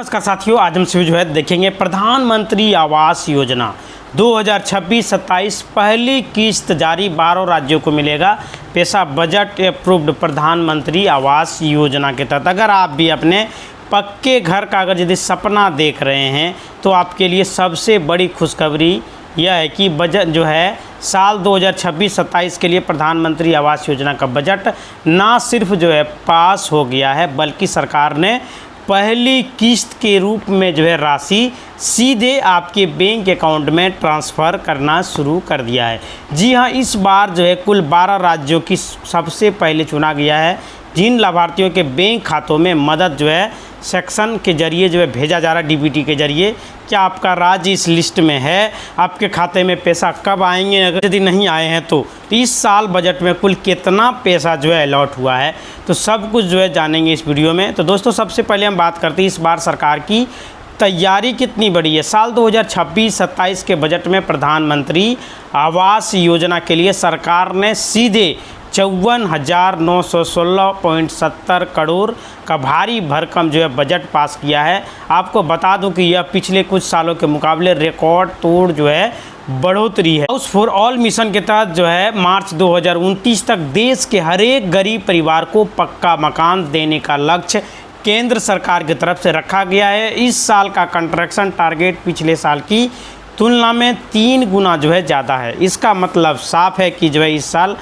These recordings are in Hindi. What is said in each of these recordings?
नमस्कार साथियों, आज हम जो है देखेंगे प्रधानमंत्री आवास योजना 2026-27 पहली किस्त जारी 12 राज्यों को मिलेगा पैसा। बजट अप्रूव्ड प्रधानमंत्री आवास योजना के तहत अगर आप भी अपने पक्के घर का अगर यदि सपना देख रहे हैं तो आपके लिए सबसे बड़ी खुशखबरी यह है कि बजट जो है साल 2026-27 के लिए प्रधानमंत्री आवास योजना का बजट ना सिर्फ जो है पास हो गया है बल्कि सरकार ने पहली किस्त के रूप में जो है राशि सीधे आपके बैंक अकाउंट में ट्रांसफ़र करना शुरू कर दिया है। जी हाँ, इस बार जो है कुल 12 राज्यों की सबसे पहले चुना गया है जिन लाभार्थियों के बैंक खातों में मदद जो है सेक्शन के जरिए जो है भेजा जा रहा है, डीबीटी के जरिए। क्या आपका राज्य इस लिस्ट में है? आपके खाते में पैसा कब आएंगे? अगर यदि नहीं आए हैं तो इस साल बजट में कुल कितना पैसा जो है अलॉट हुआ है, तो सब कुछ जो है जानेंगे इस वीडियो में। तो दोस्तों, सबसे पहले हम बात करते हैं इस बार सरकार की तैयारी कितनी बड़ी है। साल 2026-27 के बजट में प्रधानमंत्री आवास योजना के लिए सरकार ने सीधे 54,916.70 करोड़ का भारी भरकम जो है बजट पास किया है। आपको बता दूं कि यह पिछले कुछ सालों के मुकाबले रिकॉर्ड तोड़ जो है बढ़ोतरी है। हाउस फॉर ऑल मिशन के तहत जो है मार्च 2029 तक देश के हर एक गरीब परिवार को पक्का मकान देने का लक्ष्य केंद्र सरकार की तरफ से रखा गया है। इस साल का कंस्ट्रक्शन टारगेट पिछले साल की तुलना में 3 गुना जो है ज़्यादा है। इसका मतलब साफ है कि जो है इस साल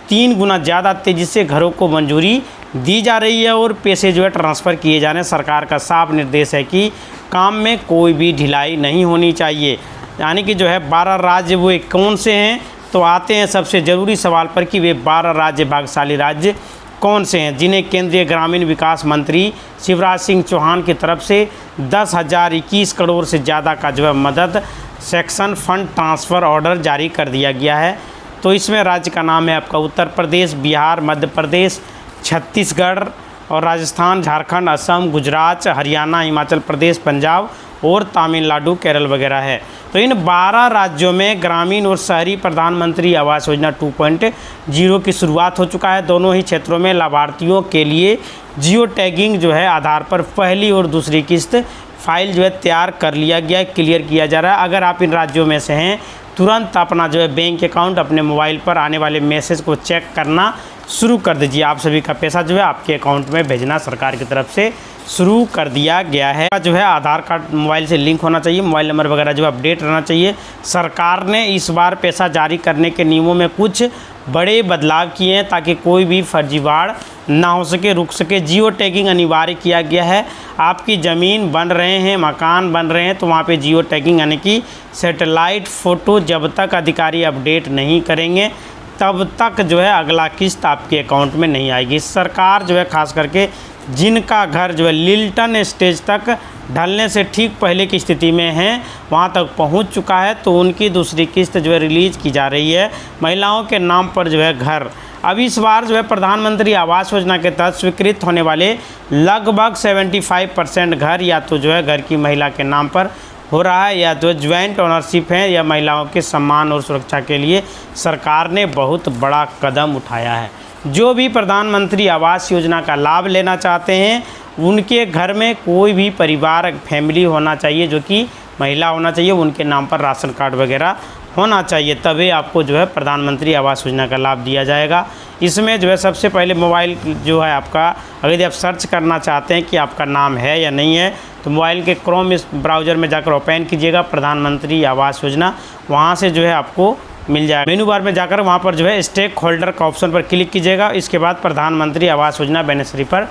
3 गुना ज़्यादा तेज़ी से घरों को मंजूरी दी जा रही है और पैसे जो है ट्रांसफ़र किए जा रहे हैं। सरकार का साफ निर्देश है कि काम में कोई भी ढिलाई नहीं होनी चाहिए। यानी कि जो है 12 राज्य वो कौन से हैं, तो आते हैं सबसे ज़रूरी सवाल पर कि वे 12 राज्य भाग्यशाली राज्य कौन से हैं जिन्हें केंद्रीय ग्रामीण विकास मंत्री शिवराज सिंह चौहान की तरफ से 10,021 करोड़ से ज़्यादा का जो है मदद सेक्शन फंड ट्रांसफ़र ऑर्डर जारी कर दिया गया है। तो इसमें राज्य का नाम है आपका उत्तर प्रदेश, बिहार, मध्य प्रदेश, छत्तीसगढ़ और राजस्थान, झारखंड, असम, गुजरात, हरियाणा, हिमाचल प्रदेश, पंजाब और तमिलनाडु, केरल वगैरह है। तो इन 12 राज्यों में ग्रामीण और शहरी प्रधानमंत्री आवास योजना 2.0 की शुरुआत हो चुका है। दोनों ही क्षेत्रों में लाभार्थियों के लिए जियो टैगिंग जो है आधार पर पहली और दूसरी किस्त फाइल जो है तैयार कर लिया गया है, क्लियर किया जा रहा है। अगर आप इन राज्यों में से हैं तुरंत अपना जो है बैंक अकाउंट अपने मोबाइल पर आने वाले मैसेज को चेक करना शुरू कर दीजिए। आप सभी का पैसा जो है आपके अकाउंट में भेजना सरकार की तरफ से शुरू कर दिया गया है। जो है आधार कार्ड मोबाइल से लिंक होना चाहिए, मोबाइल नंबर वगैरह जो अपडेट रहना चाहिए। सरकार ने इस बार पैसा जारी करने के नियमों में कुछ बड़े बदलाव किए हैं ताकि कोई भी फर्जीवाड़ ना हो सके, रुक सके। जियो टैगिंग अनिवार्य किया गया है। आपकी ज़मीन बन रहे हैं, मकान बन रहे हैं तो वहाँ पे जियो टैगिंग यानी कि सैटेलाइट फ़ोटो जब तक अधिकारी अपडेट नहीं करेंगे तब तक जो है अगला किस्त आपके अकाउंट में नहीं आएगी। सरकार जो है खास करके जिनका घर जो है लिल्टन स्टेज तक ढलने से ठीक पहले की स्थिति में है वहाँ तक पहुँच चुका है, तो उनकी दूसरी किस्त जो है रिलीज़ की जा रही है महिलाओं के नाम पर जो है घर। अब इस बार जो है प्रधानमंत्री आवास योजना के तहत स्वीकृत होने वाले लगभग 75% घर या तो जो है घर की महिला के नाम पर हो रहा है या जो ज्वाइंट ओनरशिप है या महिलाओं के सम्मान और सुरक्षा के लिए सरकार ने बहुत बड़ा कदम उठाया है। जो भी प्रधानमंत्री आवास योजना का लाभ लेना चाहते हैं उनके घर में कोई भी परिवार फैमिली होना चाहिए, जो कि महिला होना चाहिए, उनके नाम पर राशन कार्ड वगैरह होना चाहिए, तभी आपको जो है प्रधानमंत्री आवास योजना का लाभ दिया जाएगा। इसमें जो है सबसे पहले मोबाइल जो है आपका, अगर यदि आप सर्च करना चाहते हैं कि आपका नाम है या नहीं है तो मोबाइल के क्रोम इस ब्राउज़र में जाकर ओपन कीजिएगा प्रधानमंत्री आवास योजना, वहाँ से जो है आपको मिल जाएगा। मेनू बार में जाकर वहाँ पर जो है स्टेक होल्डर का ऑप्शन पर क्लिक कीजिएगा। इसके बाद प्रधानमंत्री आवास योजना बेनिफिशियरी पर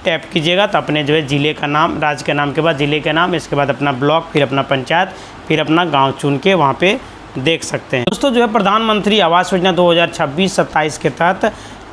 टैप कीजिएगा तो अपने जो है ज़िले का नाम, राज्य के नाम के बाद ज़िले के नाम, इसके बाद अपना ब्लॉक, फिर अपना पंचायत, फिर अपना गांव चुन के वहाँ पे देख सकते हैं। दोस्तों, जो है प्रधानमंत्री आवास योजना 2026-27 के तहत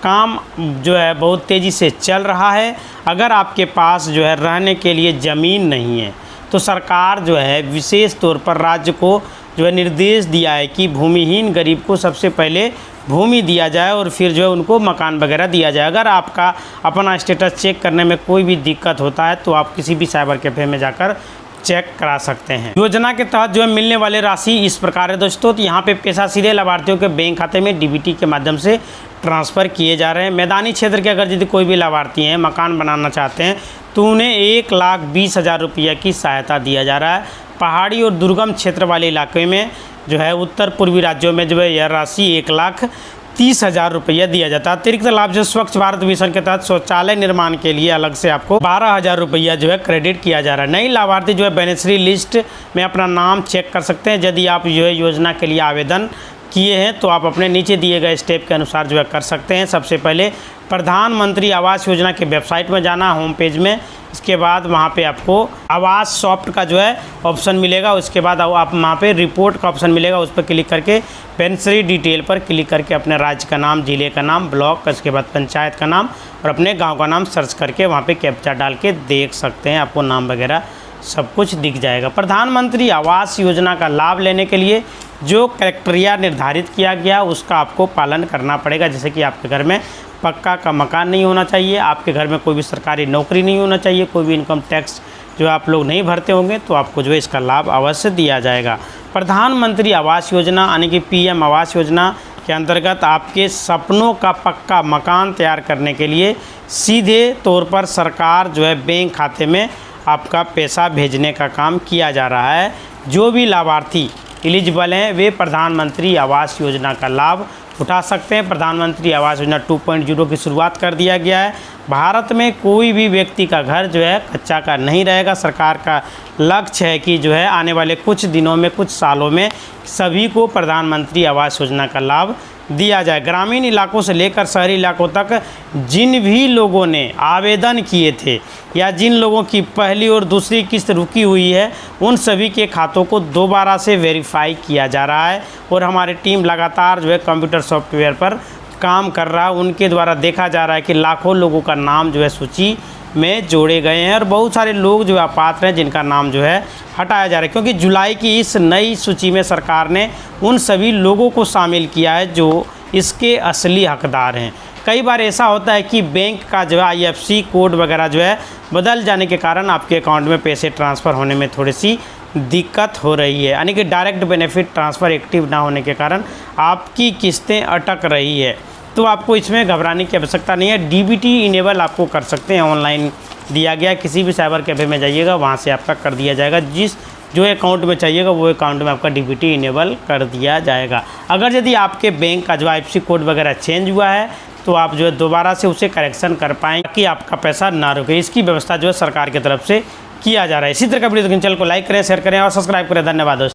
काम जो है बहुत तेज़ी से चल रहा है। अगर आपके पास जो है रहने के लिए ज़मीन नहीं है तो सरकार जो है विशेष तौर पर राज्य को जो है निर्देश दिया है कि भूमिहीन गरीब को सबसे पहले भूमि दिया जाए और फिर जो है उनको मकान वगैरह दिया जाए। अगर आपका अपना स्टेटस चेक करने में कोई भी दिक्कत होता है तो आप किसी भी साइबर कैफ़े में जाकर चेक करा सकते हैं। योजना के तहत जो है मिलने वाली राशि इस प्रकार है दोस्तों। तो यहाँ पे पैसा सीधे लाभार्थियों के बैंक खाते में डीबीटी के माध्यम से ट्रांसफ़र किए जा रहे हैं। मैदानी क्षेत्र के अगर यदि कोई भी लाभार्थी हैं, मकान बनाना चाहते हैं, तो उन्हें 1,20,000 रुपये की सहायता दिया जा रहा है। पहाड़ी और दुर्गम क्षेत्र वाले इलाके में जो है उत्तर पूर्वी राज्यों में जो है यह राशि 1,30,000 रुपया दिया जाता है। अतिरिक्त लाभ जो स्वच्छ भारत मिशन के तहत शौचालय निर्माण के लिए अलग से आपको 12,000 रुपया जो है क्रेडिट किया जा रहा है। नई लाभार्थी जो है बेनिफिशियरी लिस्ट में अपना नाम चेक कर सकते हैं। यदि आप जो है योजना के लिए आवेदन किए हैं तो आप अपने नीचे दिए गए स्टेप के अनुसार जो है कर सकते हैं। सबसे पहले प्रधानमंत्री आवास योजना के वेबसाइट में जाना, होम पेज में। इसके बाद वहाँ पे आपको आवास सॉफ्ट का जो है ऑप्शन मिलेगा। उसके बाद आप वहाँ पे रिपोर्ट का ऑप्शन मिलेगा, उस पर क्लिक करके बेनिफिशियरी डिटेल पर क्लिक करके अपने राज्य का नाम, जिले का नाम, ब्लॉक, उसके बाद पंचायत का नाम और अपने गाँव का नाम सर्च करके वहाँ पे कैप्चा डाल के देख सकते हैं। आपको नाम वगैरह सब कुछ दिख जाएगा। प्रधानमंत्री आवास योजना का लाभ लेने के लिए जो क्राइटेरिया निर्धारित किया गया उसका आपको पालन करना पड़ेगा। जैसे कि आपके घर में पक्का का मकान नहीं होना चाहिए, आपके घर में कोई भी सरकारी नौकरी नहीं होना चाहिए, कोई भी इनकम टैक्स जो आप लोग नहीं भरते होंगे, तो आपको जो है इसका लाभ अवश्य दिया जाएगा। प्रधानमंत्री आवास योजना यानी कि पीएम आवास योजना के अंतर्गत आपके सपनों का पक्का मकान तैयार करने के लिए सीधे तौर पर सरकार जो है बैंक खाते में आपका पैसा भेजने का काम किया जा रहा है। जो भी लाभार्थी एलिजिबल हैं वे प्रधानमंत्री आवास योजना का लाभ उठा सकते हैं। प्रधानमंत्री आवास योजना 2.0 की शुरुआत कर दिया गया है। भारत में कोई भी व्यक्ति का घर जो है कच्चा का नहीं रहेगा। सरकार का लक्ष्य है कि जो है आने वाले कुछ दिनों में, कुछ सालों में सभी को प्रधानमंत्री आवास योजना का लाभ दिया जाए। ग्रामीण इलाकों से लेकर शहरी इलाकों तक जिन भी लोगों ने आवेदन किए थे या जिन लोगों की पहली और दूसरी किस्त रुकी हुई है, उन सभी के खातों को दोबारा से वेरीफाई किया जा रहा है और हमारी टीम लगातार जो है कंप्यूटर सॉफ्टवेयर पर काम कर रहा है। उनके द्वारा देखा जा रहा है कि लाखों लोगों का नाम जो है सूची में जोड़े गए हैं और बहुत सारे लोग जो अपात्र हैं जिनका नाम जो है हटाया जा रहा है, क्योंकि जुलाई की इस नई सूची में सरकार ने उन सभी लोगों को शामिल किया है जो इसके असली हकदार हैं। कई बार ऐसा होता है कि बैंक का जो है IFSC कोड वगैरह जो है बदल जाने के कारण आपके अकाउंट में पैसे ट्रांसफ़र होने में थोड़ी सी दिक्कत हो रही है, यानी कि डायरेक्ट बेनिफिट ट्रांसफ़र एक्टिव ना होने के कारण आपकी किस्तें अटक रही है। तो आपको इसमें घबराने की आवश्यकता नहीं है। DBT इनेबल आपको कर सकते हैं, ऑनलाइन दिया गया। किसी भी साइबर कैफ़े में जाइएगा, वहाँ से आपका कर दिया जाएगा। जो अकाउंट में चाहिएगा वो अकाउंट में आपका DBT इनेबल कर दिया जाएगा। अगर यदि आपके बैंक का जो IFSC कोड वगैरह चेंज हुआ है तो आप जो है दोबारा से उसे करेक्शन कर पाएंगे कि आपका पैसा ना रुके। इसकी व्यवस्था जो है सरकार की तरफ से किया जा रहा है। इसी तरह का वीडियो चैनल को लाइक करें, शेयर करें और सब्सक्राइब करें। धन्यवाद दोस्तों।